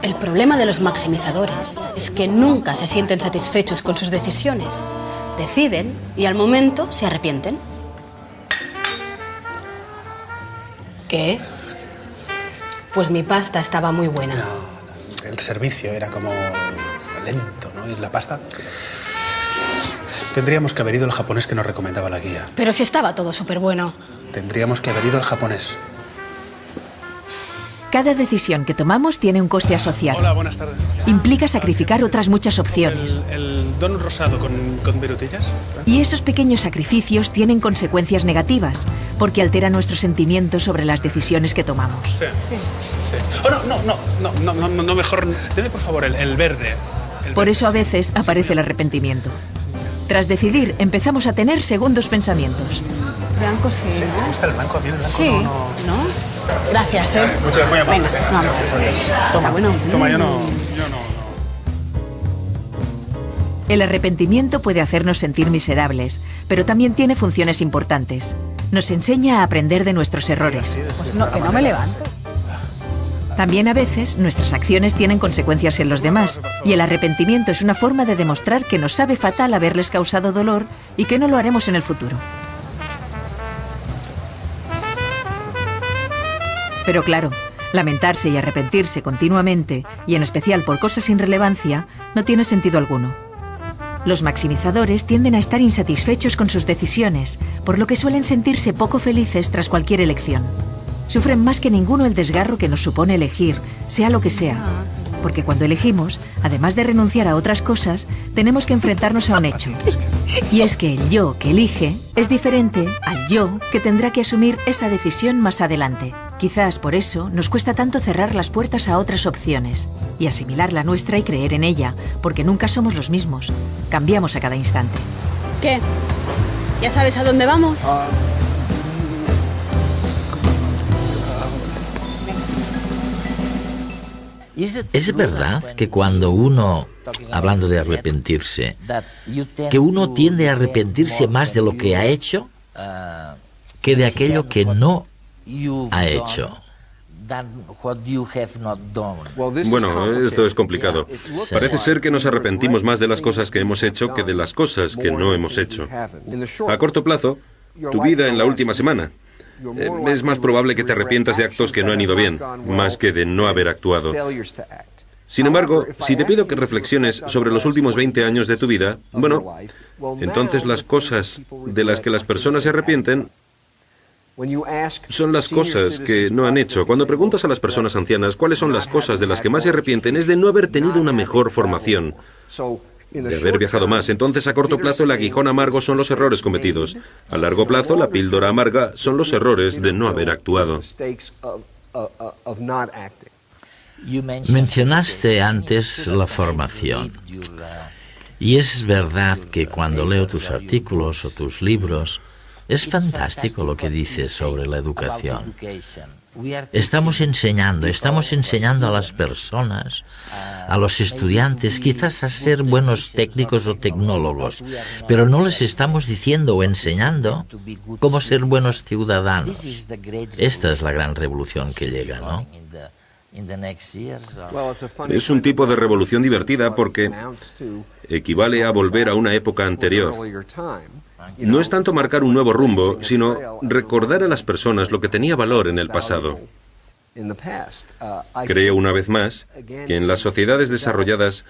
El problema de los maximizadores es que nunca se sienten satisfechos con sus decisiones. Deciden y al momento se arrepienten. ¿Qué? Pues mi pasta estaba muy buena. No, el servicio era como lento, ¿no? Y la pasta... Tendríamos que haber ido al japonés que nos recomendaba la guía. Pero si estaba todo súper bueno. Tendríamos que haber ido al japonés. Cada decisión que tomamos tiene un coste asociado. Hola, buenas tardes. Implica sacrificar otras muchas opciones. El donut rosado con virutillas. Y esos pequeños sacrificios tienen consecuencias negativas, porque alteran nuestros sentimientos sobre las decisiones que tomamos. Sí. Oh, no, mejor... Deme, por favor, el verde. Por eso a veces aparece el arrepentimiento. Tras decidir, empezamos a tener segundos pensamientos. Blanco sí, Sí, ¿no? me gusta el blanco, a mí el blanco Sí, no... Gracias, ¿eh? Muchas muy amable. Venga, vamos. Toma, bueno. Toma, yo no... El arrepentimiento puede hacernos sentir miserables, pero también tiene funciones importantes. Nos enseña a aprender de nuestros errores. Pues no, que no me levanto. También a veces nuestras acciones tienen consecuencias en los demás, y el arrepentimiento es una forma de demostrar que nos sabe fatal haberles causado dolor y que no lo haremos en el futuro. Pero claro, lamentarse y arrepentirse continuamente, y en especial por cosas sin relevancia, no tiene sentido alguno. Los maximizadores tienden a estar insatisfechos con sus decisiones, por lo que suelen sentirse poco felices tras cualquier elección. Sufren más que ninguno el desgarro que nos supone elegir, sea lo que sea. Porque cuando elegimos, además de renunciar a otras cosas, tenemos que enfrentarnos a un hecho. Y es que el yo que elige es diferente al yo que tendrá que asumir esa decisión más adelante. Quizás por eso nos cuesta tanto cerrar las puertas a otras opciones y asimilar la nuestra y creer en ella, porque nunca somos los mismos. Cambiamos a cada instante. ¿Qué? ¿Ya sabes a dónde vamos? ¿Es verdad que cuando uno, hablando de arrepentirse, que uno tiende a arrepentirse más de lo que ha hecho que de aquello que no ha hecho? Bueno, esto es complicado. Parece ser que nos arrepentimos más de las cosas que hemos hecho que de las cosas que no hemos hecho. A corto plazo, tu vida en la última semana. Es más probable que te arrepientas de actos que no han ido bien, más que de no haber actuado. Sin embargo, si te pido que reflexiones sobre los últimos 20 años de tu vida, bueno, entonces las cosas de las que las personas se arrepienten son las cosas que no han hecho. Cuando preguntas a las personas ancianas cuáles son las cosas de las que más se arrepienten, es de no haber tenido una mejor formación, de haber viajado más. Entonces, a corto plazo, el aguijón amargo son los errores cometidos. A largo plazo, la píldora amarga son los errores de no haber actuado. Mencionaste antes la formación. Y es verdad que cuando leo tus artículos o tus libros, es fantástico lo que dices sobre la educación. Estamos enseñando a las personas, a los estudiantes, quizás a ser buenos técnicos o tecnólogos, pero no les estamos diciendo o enseñando cómo ser buenos ciudadanos. Esta es la gran revolución que llega, ¿no? Es un tipo de revolución divertida porque equivale a volver a una época anterior. No es tanto marcar un nuevo rumbo, sino recordar a las personas lo que tenía valor en el pasado. Creo una vez más que en las sociedades desarrolladas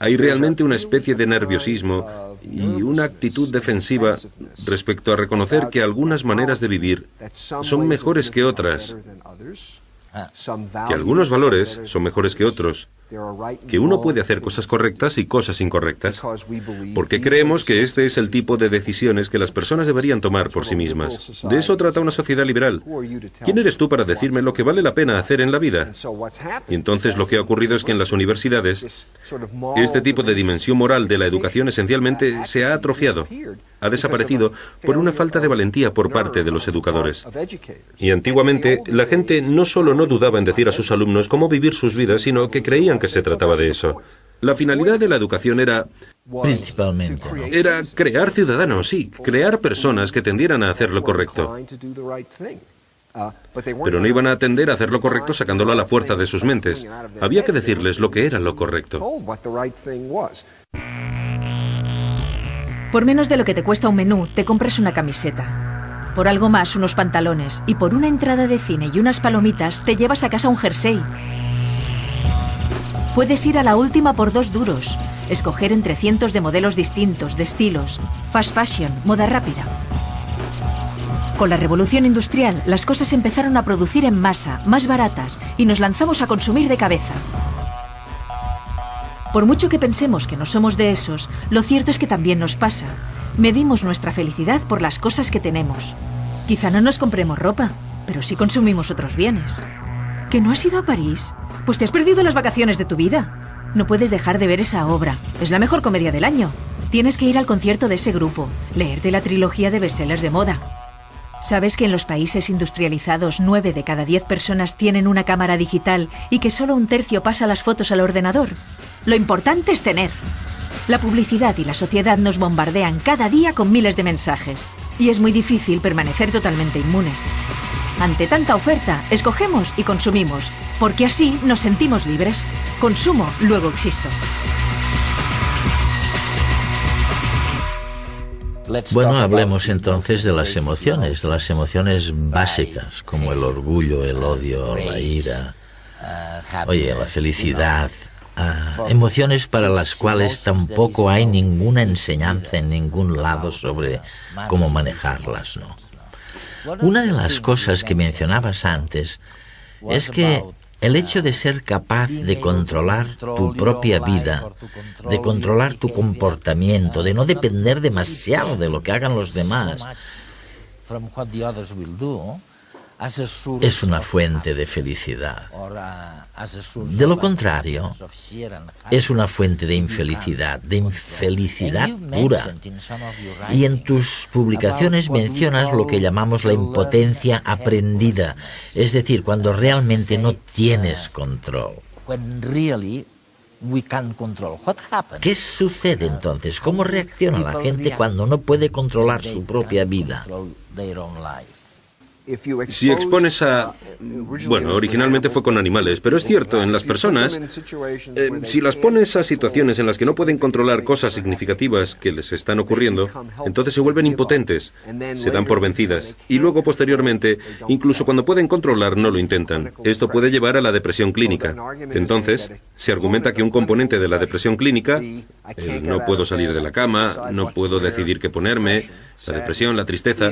hay realmente una especie de nerviosismo y una actitud defensiva respecto a reconocer que algunas maneras de vivir son mejores que otras, que algunos valores son mejores que otros, que uno puede hacer cosas correctas y cosas incorrectas, porque creemos que este es el tipo de decisiones que las personas deberían tomar por sí mismas. De eso trata una sociedad liberal. ¿Quién eres tú para decirme lo que vale la pena hacer en la vida? Y entonces lo que ha ocurrido es que en las universidades, este tipo de dimensión moral de la educación esencialmente se ha atrofiado, ha desaparecido por una falta de valentía por parte de los educadores. Y antiguamente, la gente no solo no dudaba en decir a sus alumnos cómo vivir sus vidas, sino que creían que se trataba de eso. La finalidad de la educación era... Principalmente, ¿no? Era crear ciudadanos, sí, crear personas que tendieran a hacer lo correcto. Pero no iban a atender a hacer lo correcto sacándolo a la fuerza de sus mentes. Había que decirles lo que era lo correcto. Por menos de lo que te cuesta un menú, te compras una camiseta. Por algo más, unos pantalones. Y por una entrada de cine y unas palomitas, te llevas a casa un jersey. Puedes ir a la última por 2 duros. Escoger entre cientos de modelos distintos, de estilos. Fast fashion, moda rápida. Con la revolución industrial, las cosas empezaron a producir en masa, más baratas, y nos lanzamos a consumir de cabeza. Por mucho que pensemos que no somos de esos, lo cierto es que también nos pasa. Medimos nuestra felicidad por las cosas que tenemos. Quizá no nos compremos ropa, pero sí consumimos otros bienes. ¿Que no has ido a París? Pues te has perdido las vacaciones de tu vida. No puedes dejar de ver esa obra. Es la mejor comedia del año. Tienes que ir al concierto de ese grupo, leerte la trilogía de bestsellers de moda. ¿Sabes que en los países industrializados 9 de cada 10 personas tienen una cámara digital y que solo 1/3 pasa las fotos al ordenador? Lo importante es tener. La publicidad y la sociedad nos bombardean cada día con miles de mensajes y es muy difícil permanecer totalmente inmune. Ante tanta oferta, escogemos y consumimos, porque así nos sentimos libres. Consumo, luego existo. Bueno, hablemos entonces de las emociones básicas, como el orgullo, el odio, la ira, la felicidad. Emociones para las cuales tampoco hay ninguna enseñanza en ningún lado sobre cómo manejarlas, ¿no? Una de las cosas que mencionabas antes es que el hecho de ser capaz de controlar tu propia vida, de controlar tu comportamiento, de no depender demasiado de lo que hagan los demás, es una fuente de felicidad. De lo contrario, es una fuente de infelicidad pura. Y en tus publicaciones mencionas lo que llamamos la impotencia aprendida, es decir, cuando realmente no tienes control. ¿Qué sucede entonces? ¿Cómo reacciona la gente cuando no puede controlar su propia vida? Si expones a... Bueno, originalmente fue con animales, pero es cierto, en las personas, si las pones a situaciones en las que no pueden controlar cosas significativas que les están ocurriendo, entonces se vuelven impotentes, se dan por vencidas, y luego, posteriormente, incluso cuando pueden controlar, no lo intentan. Esto puede llevar a la depresión clínica. Entonces, se argumenta que un componente de la depresión clínica, el no puedo salir de la cama, no puedo decidir qué ponerme, la depresión, la tristeza...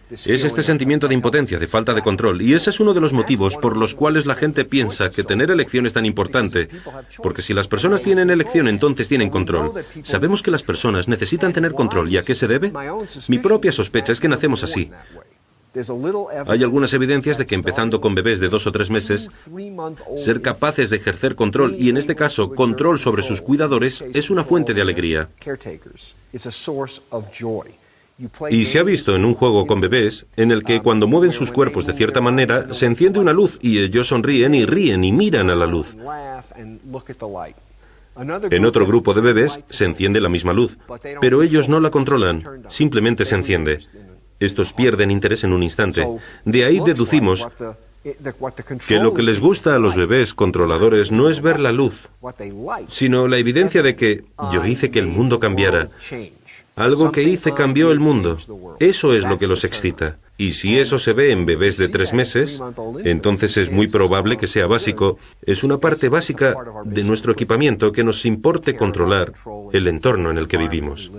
Es este sentimiento de impotencia, de falta de control, y ese es uno de los motivos por los cuales la gente piensa que tener elección es tan importante, porque si las personas tienen elección, entonces tienen control. Sabemos que las personas necesitan tener control, ¿y a qué se debe? Mi propia sospecha es que nacemos así. Hay algunas evidencias de que empezando con bebés de 2 o 3 meses, ser capaces de ejercer control, y en este caso, control sobre sus cuidadores, es una fuente de alegría. Y se ha visto en un juego con bebés en el que cuando mueven sus cuerpos de cierta manera, se enciende una luz y ellos sonríen y ríen y miran a la luz. En otro grupo de bebés se enciende la misma luz, pero ellos no la controlan, simplemente se enciende. Estos pierden interés en un instante. De ahí deducimos que lo que les gusta a los bebés controladores no es ver la luz, sino la evidencia de que yo hice que el mundo cambiara. Algo que hice cambió el mundo. Eso es lo que los excita. Y si eso se ve en bebés de 3 meses, entonces es muy probable que sea básico. Es una parte básica de nuestro equipamiento que nos importe controlar el entorno en el que vivimos.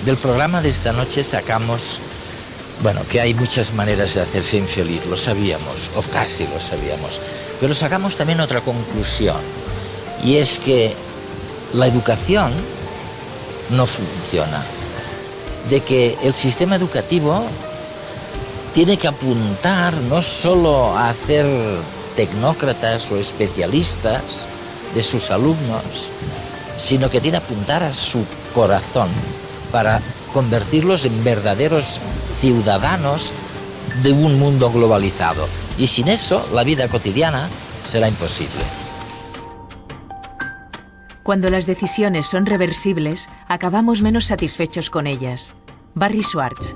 Del programa de esta noche sacamos... que hay muchas maneras de hacerse infeliz, lo sabíamos, o casi lo sabíamos. Pero sacamos también otra conclusión, y es que la educación no funciona. De que el sistema educativo tiene que apuntar no solo a hacer tecnócratas o especialistas de sus alumnos, sino que tiene que apuntar a su corazón para convertirlos en verdaderos ciudadanos de un mundo globalizado. Y sin eso, la vida cotidiana será imposible. Cuando las decisiones son reversibles, acabamos menos satisfechos con ellas. Barry Schwartz.